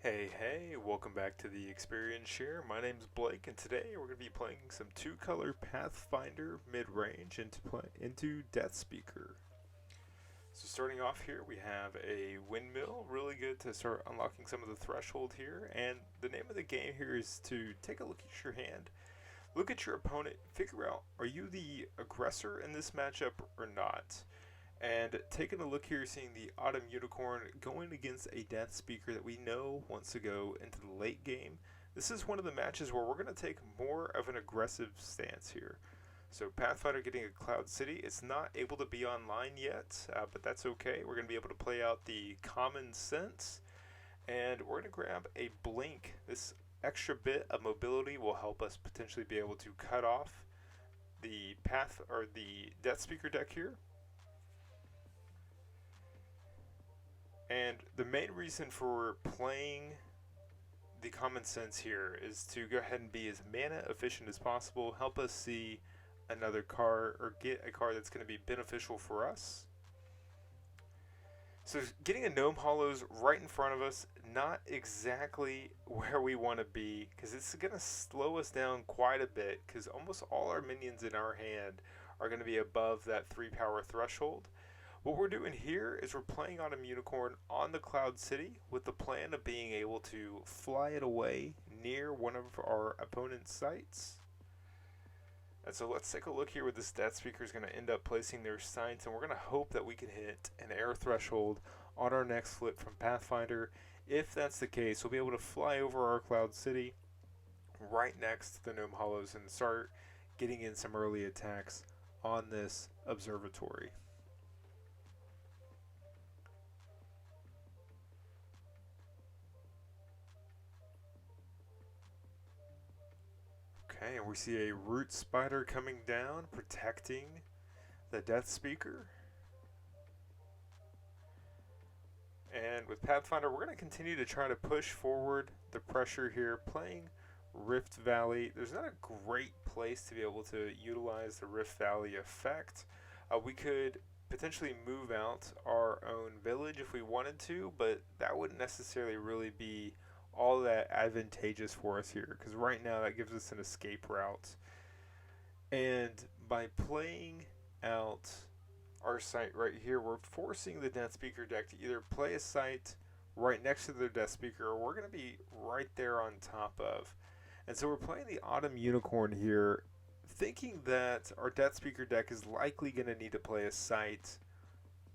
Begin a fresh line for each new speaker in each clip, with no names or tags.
Hey, welcome back to the Experience Share. My name's Blake, and today we're going to be playing some two-color Pathfinder Midrange into deathspeaker. So starting off here, we have a windmill, really good to start unlocking some of the threshold here, and the name of the game here is to take a look at your hand, look at your opponent, figure out, are you the aggressor in this matchup or not? And taking a look here, seeing the Autumn Unicorn going against a Death Speaker that we know wants to go into the late game. This is one of the matches where we're going to take more of an aggressive stance here. So Pathfinder getting a Cloud City. It's not able to be online yet, but that's okay. We're going to be able to play out the common sense. And we're going to grab a blink. This extra bit of mobility will help us potentially be able to cut off the path or the Death Speaker deck here. And the main reason for playing the common sense here is to go ahead and be as mana efficient as possible, help us see another card or get a card that's going to be beneficial for us. So getting a Gnome Hollows right in front of us, not exactly where we want to be, because it's going to slow us down quite a bit, because almost all our minions in our hand are going to be above that 3 power threshold. What we're doing here is we're playing Autumn Unicorn on the Cloud City with the plan of being able to fly it away near one of our opponent's sites. And so let's take a look here where this Death Speaker is going to end up placing their sights, and we're going to hope that we can hit an air threshold on our next flip from Pathfinder. If that's the case, we'll be able to fly over our Cloud City right next to the Gnome Hollows and start getting in some early attacks on this observatory. Okay, and we see a root spider coming down, protecting the Death Speaker. And with Pathfinder, we're going to continue to try to push forward the pressure here, playing Rift Valley. There's not a great place to be able to utilize the Rift Valley effect. We could potentially move out our own village if we wanted to, but that wouldn't necessarily really be all that advantageous for us here, because right now that gives us an escape route. And by playing out our site right here, we're forcing the Death Speaker deck to either play a site right next to their Death Speaker, or we're going to be right there on top of. And so we're playing the Autumn Unicorn here, thinking that our Death Speaker deck is likely going to need to play a site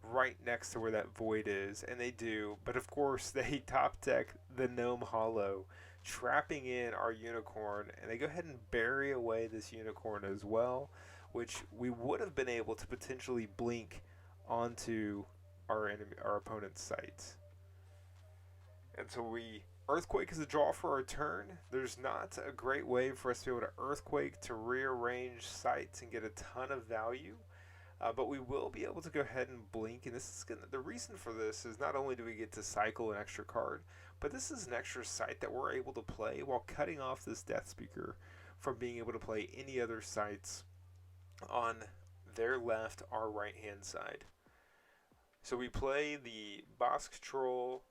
right next to where that void is, and they do, but of course they top deck the Gnome Hollow, trapping in our unicorn, and they go ahead and bury away this unicorn as well, which we would have been able to potentially blink onto our opponent's site. And so we Earthquake is a draw for our turn. There's not a great way for us to be able to Earthquake to rearrange sites and get a ton of value. But we will be able to go ahead and blink, and this is the reason for this is not only do we get to cycle an extra card, but this is an extra site that we're able to play while cutting off this Death Speaker from being able to play any other sites on their left, our right hand side. So we play the Bosk Troll.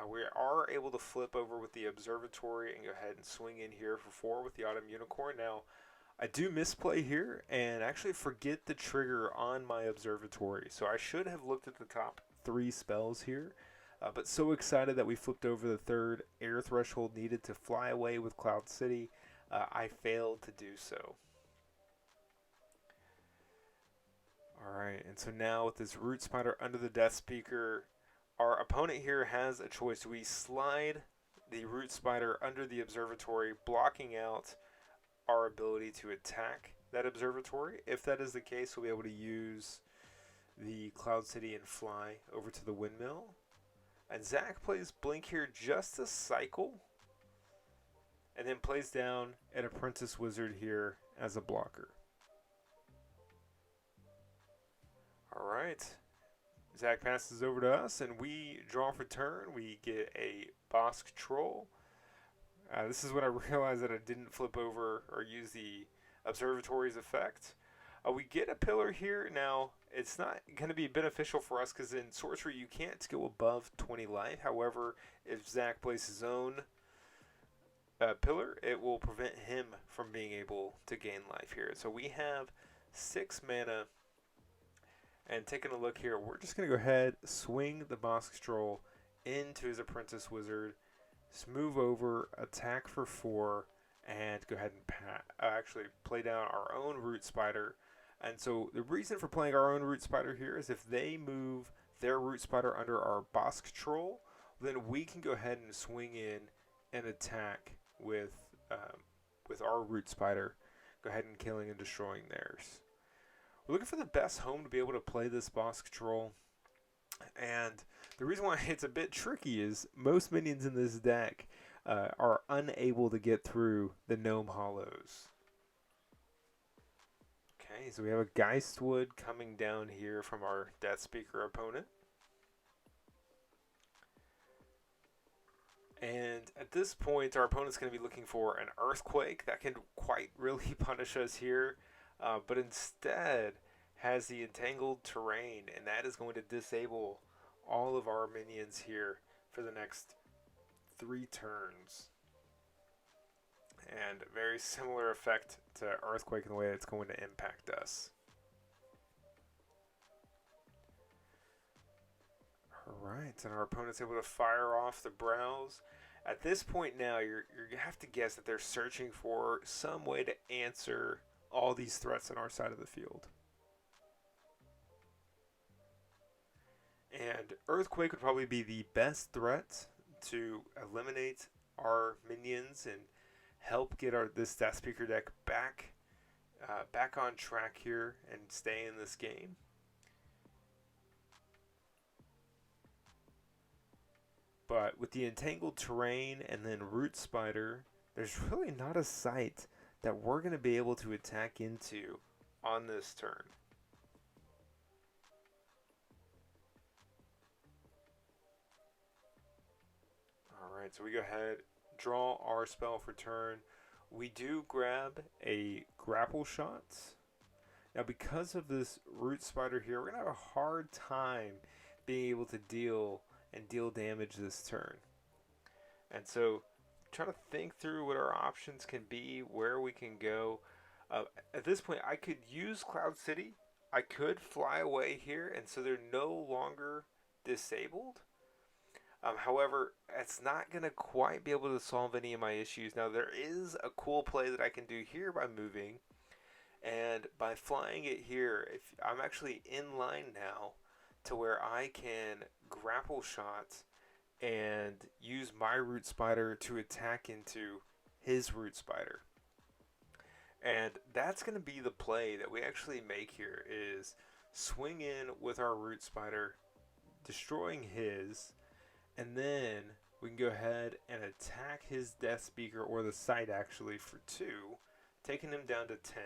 We are able to flip over with the Observatory and go ahead and swing in here for 4 with the Autumn Unicorn. Now, I do misplay here and actually forget the trigger on my Observatory. So I should have looked at the top 3 spells here. But so excited that we flipped over the 3rd air threshold needed to fly away with Cloud City. I failed to do so. Alright, and so now with this Root Spider under the Death Speaker, our opponent here has a choice. Do we slide the Root Spider under the Observatory, blocking out our ability to attack that observatory? If that is the case, we'll be able to use the Cloud City and fly over to the windmill. And Zach plays Blink here just to cycle, and then plays down an Apprentice Wizard here as a blocker. Alright, Zach passes over to us, and we draw for turn. We get a Bosk Troll. This is when I realized that I didn't flip over or use the Observatory's effect. We get a pillar here. Now, it's not going to be beneficial for us because in sorcery you can't go above 20 life. However, if Zach plays his own pillar, it will prevent him from being able to gain life here. So we have 6 mana. And taking a look here, we're just going to go ahead, swing the Bosk Troll into his Apprentice Wizard, move over, attack for 4, and go ahead and actually play down our own Root Spider. And so the reason for playing our own Root Spider here is if they move their Root Spider under our Bosk Troll, then we can go ahead and swing in and attack with our Root Spider, go ahead and killing and destroying theirs. We're looking for the best home to be able to play this Bosk Troll. And the reason why it's a bit tricky is most minions in this deck are unable to get through the Gnome Hollows. Okay, so we have a Geistwood coming down here from our Deathspeaker opponent. And at this point, our opponent's going to be looking for an Earthquake. That can quite really punish us here. But instead has the Entangled Terrain, and that is going to disable all of our minions here for the next 3 turns. And a very similar effect to Earthquake in the way it's going to impact us. Alright, and our opponent's able to fire off the Browse. At this point now, you have to guess that they're searching for some way to answer all these threats on our side of the field. And Earthquake would probably be the best threat to eliminate our minions and help get this Deathspeaker deck back on track here and stay in this game. But with the Entangled Terrain and then Root Spider, there's really not a site that we're going to be able to attack into on this turn. Alright, so we go ahead, draw our spell for turn. We do grab a Grapple Shot. Now because of this Root Spider here, we're going to have a hard time being able to deal damage this turn. And so trying to think through what our options can be, where we can go. At this point, I could use Cloud City. I could fly away here, and so they're no longer disabled. However, it's not going to quite be able to solve any of my issues. Now, there is a cool play that I can do here by moving, and by flying it here, if I'm actually in line now to where I can Grapple Shot and use my Root Spider to attack into his Root Spider. And that's going to be the play that we actually make here, is swing in with our Root Spider, destroying his, and then we can go ahead and attack his Deathspeaker, or the site actually, for 2, taking him down to 10.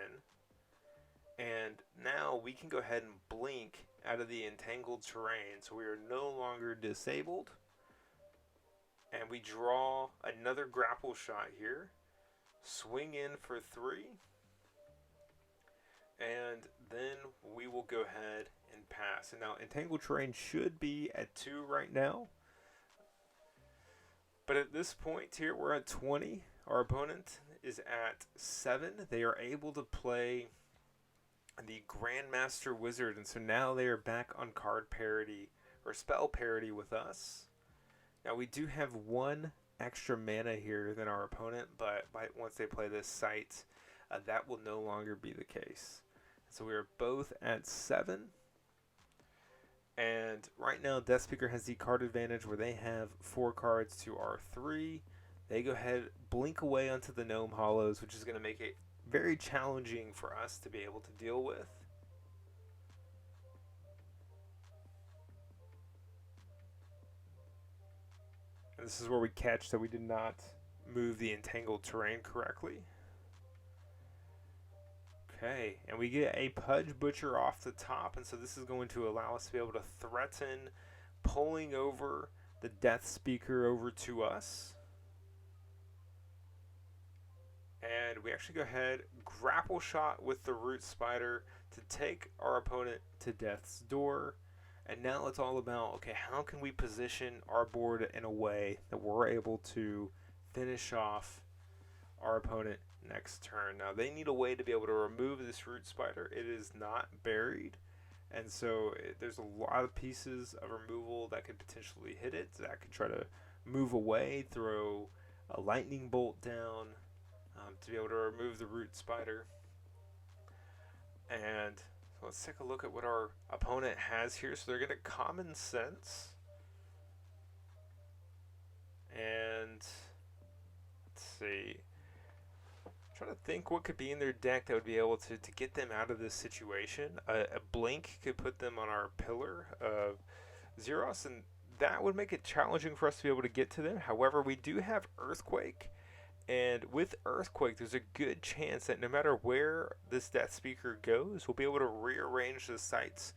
And now we can go ahead and blink out of the Entangled Terrain, so we are no longer disabled. And we draw another Grapple Shot here, swing in for 3, and then we will go ahead and pass. And now Entangled Terrain should be at 2 right now, but at this point here we're at 20. Our opponent is at 7. They are able to play the Grandmaster Wizard, and so now they are back on card parity or spell parity with us. Now we do have 1 extra mana here than our opponent, but once they play this site, that will no longer be the case. So we are both at 7. And right now Deathspeaker has the card advantage where they have 4 cards to our 3. They go ahead, blink away onto the Gnome Hollows, which is going to make it very challenging for us to be able to deal with. And this is where we catch that we did not move the Entangled Terrain correctly. Okay, and we get a Pudge Butcher off the top, and so this is going to allow us to be able to threaten pulling over the Deathspeaker over to us. And we actually go ahead, Grapple Shot with the Root Spider to take our opponent to death's door. And now it's all about, okay, how can we position our board in a way that we're able to finish off our opponent next turn. Now they need a way to be able to remove this root spider. It is not buried, and so there's a lot of pieces of removal that could potentially hit it. That could try to move away, throw a lightning bolt down to be able to remove the root spider. And so let's take a look at what our opponent has here. So they're going to common sense, and let's see. Trying to think what could be in their deck that would be able to get them out of this situation. A blink could put them on our pillar of Zeros, and that would make it challenging for us to be able to get to them. However, we do have Earthquake, and with Earthquake, there's a good chance that no matter where this Death Speaker goes, we'll be able to rearrange the sights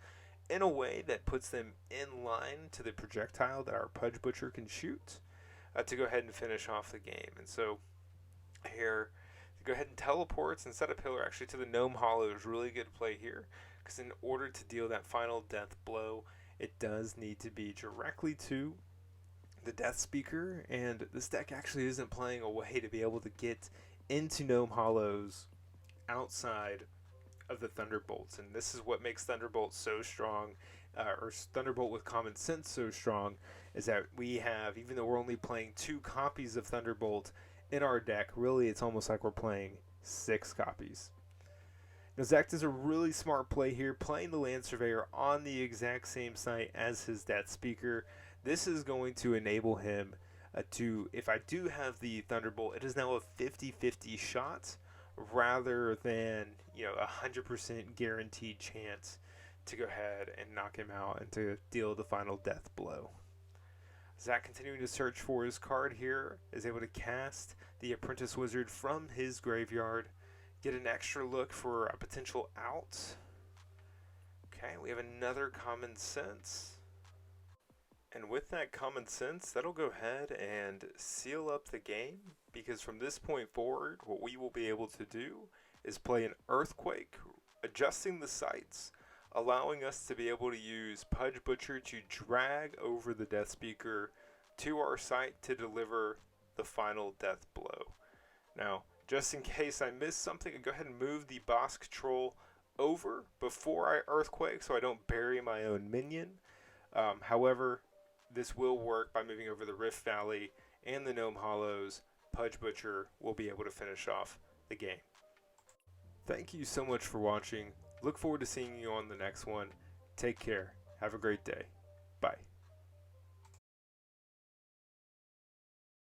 in a way that puts them in line to the projectile that our Pudge Butcher can shoot to go ahead and finish off the game. And so here, go ahead and teleports and set a pillar actually to the Gnome Hollow is really good play here, because in order to deal that final death blow, it does need to be directly to the Death Speaker, and this deck actually isn't playing a way to be able to get into Gnome Hollows outside of the Thunderbolts, and this is what makes Thunderbolt so strong, or Thunderbolt with common sense so strong, is that we have, even though we're only playing 2 copies of Thunderbolt in our deck, really it's almost like we're playing 6 copies. Now Zach does a really smart play here, playing the Land Surveyor on the exact same site as his Death Speaker. This is going to enable him to, if I do have the Thunderbolt, it is now a 50-50 shot rather than, you know, 100% guaranteed chance to go ahead and knock him out and to deal the final death blow. Zach, continuing to search for his card here, is able to cast the Apprentice Wizard from his graveyard, get an extra look for a potential out. Okay, we have another Common Sense. And with that Common Sense, that'll go ahead and seal up the game, because from this point forward, what we will be able to do is play an Earthquake, adjusting the sights, allowing us to be able to use Pudge Butcher to drag over the Death Speaker to our site to deliver the final death blow. Now, just in case I missed something, I go ahead and move the boss control over before I Earthquake so I don't bury my own minion. However, this will work by moving over the Rift Valley and the Gnome Hollows. Pudge Butcher will be able to finish off the game. Thank you so much for watching. Look forward to seeing you on the next one. Take care. Have a great day. Bye.